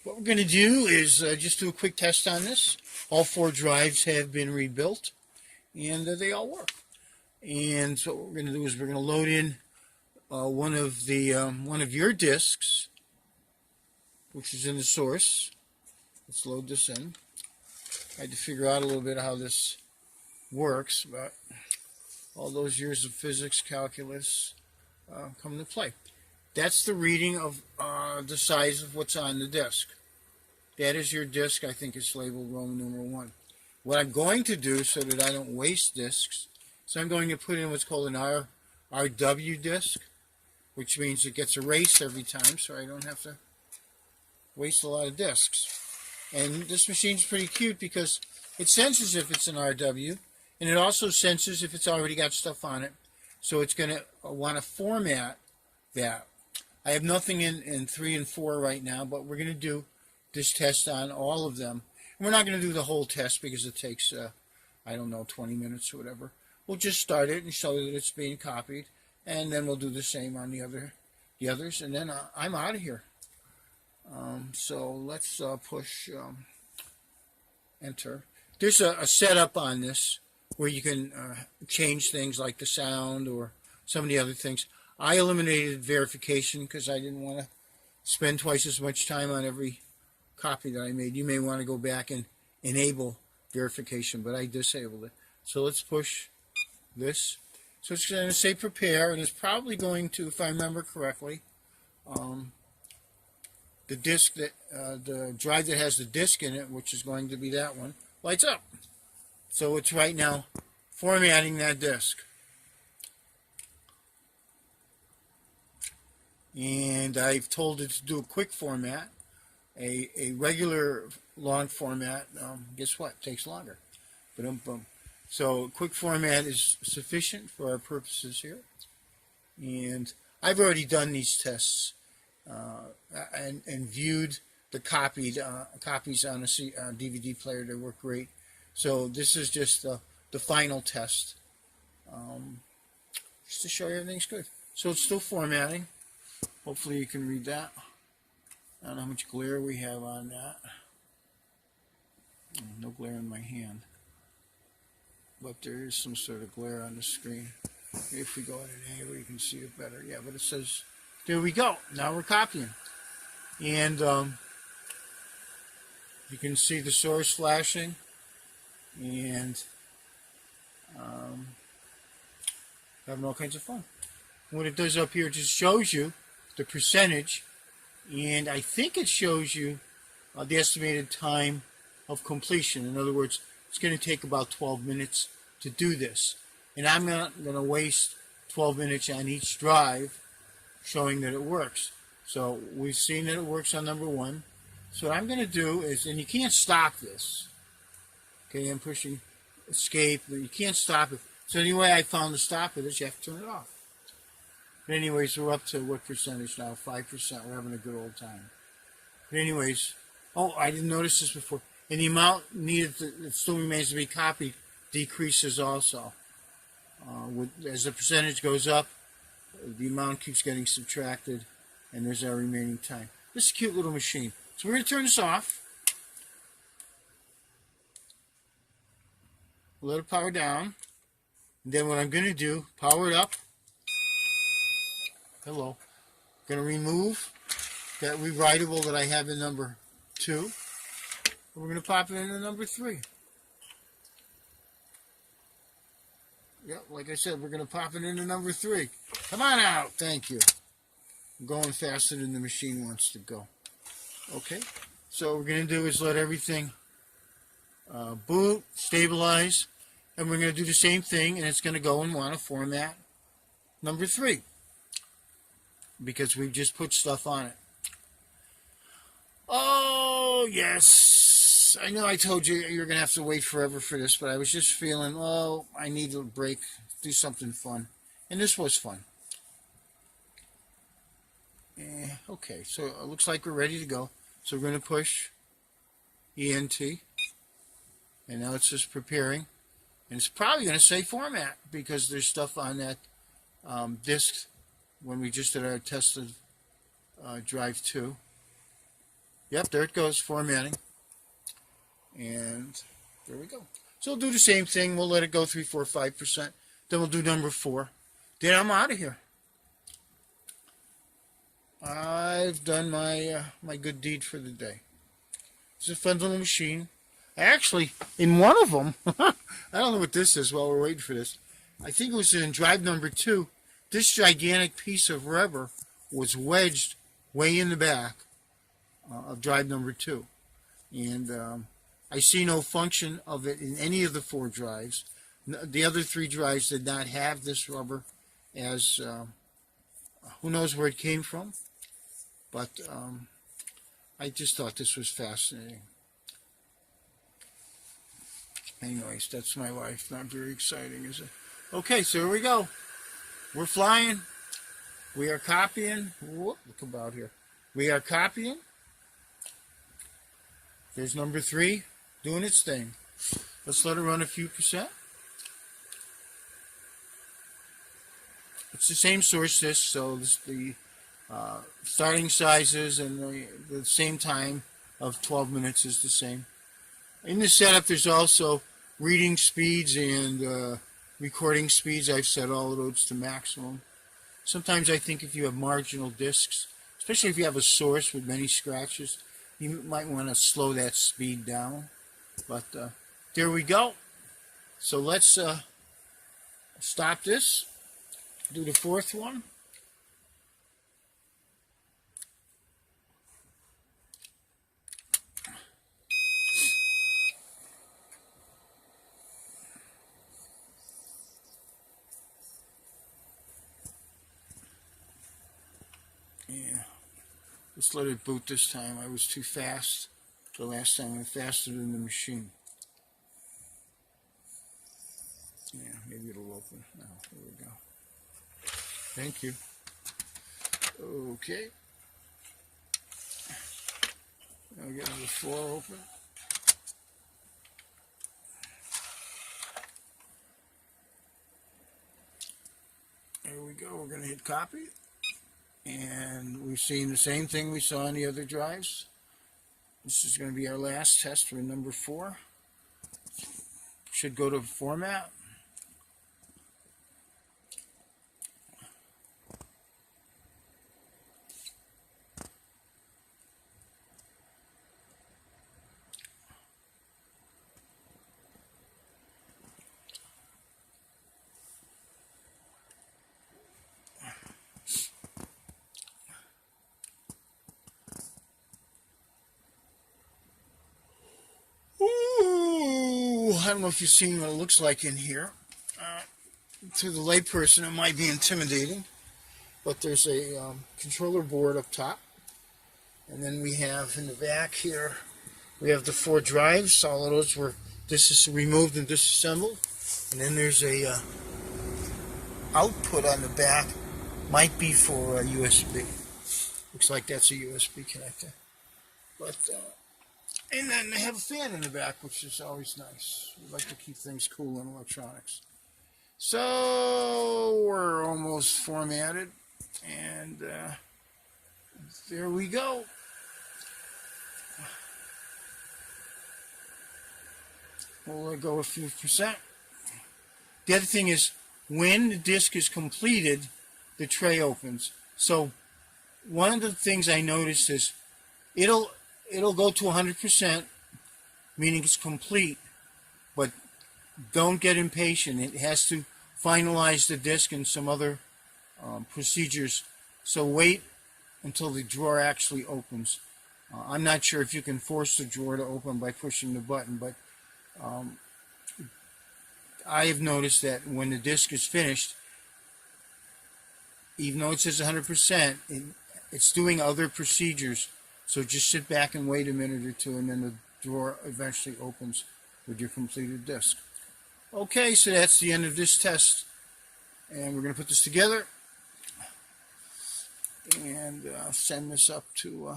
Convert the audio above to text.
What we're going to do is just do a quick test on this. All 4 drives have been rebuilt, and they all work. And so what we're going to do is we're going to load in one of your disks, which is in the source. Let's load this in. I had to figure out a little bit how this works, but all those years of physics, calculus come into play. That's the reading of the size of what's on the disk. That is your disk. I think it's labeled Roman numeral 1. What I'm going to do so that I don't waste disks, so I'm going to put in what's called an RW disk, which means it gets erased every time, so I don't have to waste a lot of disks. And this machine's pretty cute because it senses if it's an RW, and it also senses if it's already got stuff on it. So it's going to want to format that. I have nothing in 3 and 4 right now, but we're going to do this test on all of them. And we're not going to do the whole test because it takes, I don't know, 20 minutes or whatever. We'll just start it and show that it's being copied, and then we'll do the same on the others, and then I'm out of here. So let's push enter. There's a setup on this where you can change things like the sound or some of the other things. I eliminated verification because I didn't want to spend twice as much time on every copy that I made. You may want to go back and enable verification, but I disabled it. So let's push this. So it's going to say prepare, and it's probably going to, if I remember correctly, the disk that the drive that has the disk in it, which is going to be that one, lights up. So it's right now formatting that disk. And I've told it to do a quick format. A regular long format, guess what? Takes longer. Boom. So quick format is sufficient for our purposes here. And I've already done these tests and viewed the copies on a DVD player. They work great. So this is just the final test, just to show you everything's good. So it's still formatting. Hopefully you can read that. I don't know how much glare we have on that. No glare in my hand. But there is some sort of glare on the screen. Maybe if we go at an angle you can see it better. Yeah, but it says, there we go. Now we're copying. And you can see the source flashing. And having all kinds of fun. What it does up here, it just shows you the percentage, and I think it shows you the estimated time of completion. In other words, it's going to take about 12 minutes to do this. And I'm not going to waste 12 minutes on each drive showing that it works. So we've seen that it works on number 1. So what I'm going to do is, and you can't stop this. Okay, I'm pushing escape, but you can't stop it. So the only way I found to stop it is you have to turn it off. But anyways, we're up to what percentage now? 5%. We're having a good old time. But anyways, oh, I didn't notice this before. And the amount needed that still remains to be copied decreases also. As the percentage goes up, the amount keeps getting subtracted, and there's our remaining time. This is a cute little machine. So we're going to turn this off. Let it power down. And then what I'm going to do, power it up. Hello. I'm going to remove that rewritable that I have in number 2. And we're going to pop it into number 3. Yep, like I said, we're going to pop it into number 3. Come on out. Thank you. I'm going faster than the machine wants to go. Okay. So what we're going to do is let everything boot, stabilize, and we're going to do the same thing, and it's going to go and want to format number 3 because we've just put stuff on it. Oh, yes. I know I told you you're going to have to wait forever for this, but I was just feeling, oh, I need a break, do something fun. And this was fun. Okay, so it looks like we're ready to go. So we're going to push ENT. And now it's just preparing. And it's probably going to say format because there's stuff on that disk when we just did our tested drive 2. Yep, there it goes, formatting. And there we go. So we'll do the same thing. We'll let it go 3, 4, 5%. Then we'll do number 4. Then I'm out of here. I've done my my good deed for the day. It's a fun little machine. Actually, in one of them, I don't know what this is while we're waiting for this. I think it was in drive number 2. This gigantic piece of rubber was wedged way in the back of drive number 2. And I see no function of it in any of the 4 drives. The other 3 drives did not have this rubber, as who knows where it came from. But I just thought this was fascinating. Anyways, that's my life. Not very exciting, is it? Okay, so here we go. We're flying. We are copying. Whoop, look about here. We are copying. There's number 3 doing its thing. Let's let it run a few percent. It's the same source disk, so this, the starting sizes and the same time of 12 minutes is the same. In the setup, there's also reading speeds and recording speeds. I've set all of those to maximum. Sometimes I think if you have marginal disks, especially if you have a source with many scratches, you might want to slow that speed down. But there we go. So let's stop this, do the 4th one. Yeah, just let it boot this time. I was too fast. The last time I went faster than the machine. Yeah, maybe it'll open now. There we go. Thank you. Okay. Now we get number 4 open. There we go. We're going to hit copy. And we've seen the same thing we saw on the other drives. This is going to be our last test for number 4. Should go to format. Ooh, I don't know if you've seen what it looks like in here. To the layperson, it might be intimidating, but there's a controller board up top, and then we have in the back here, we have the 4 drives. All of those were removed and disassembled, and then there's a output on the back, might be for a USB. Looks like that's a USB connector, but. And then they have a fan in the back, which is always nice. We like to keep things cool in electronics. So we're almost formatted, and there we go. We'll let go a few percent. The other thing is, when the disk is completed, the tray opens. So one of the things I noticed is it'll go to 100%, meaning it's complete, but don't get impatient. It has to finalize the disk and some other procedures. So wait until the drawer actually opens. I'm not sure if you can force the drawer to open by pushing the button, but I have noticed that when the disk is finished, even though it says 100%, it's doing other procedures. So just sit back and wait a minute or two, and then the drawer eventually opens with your completed disk. Okay, so that's the end of this test. And we're going to put this together and send this up to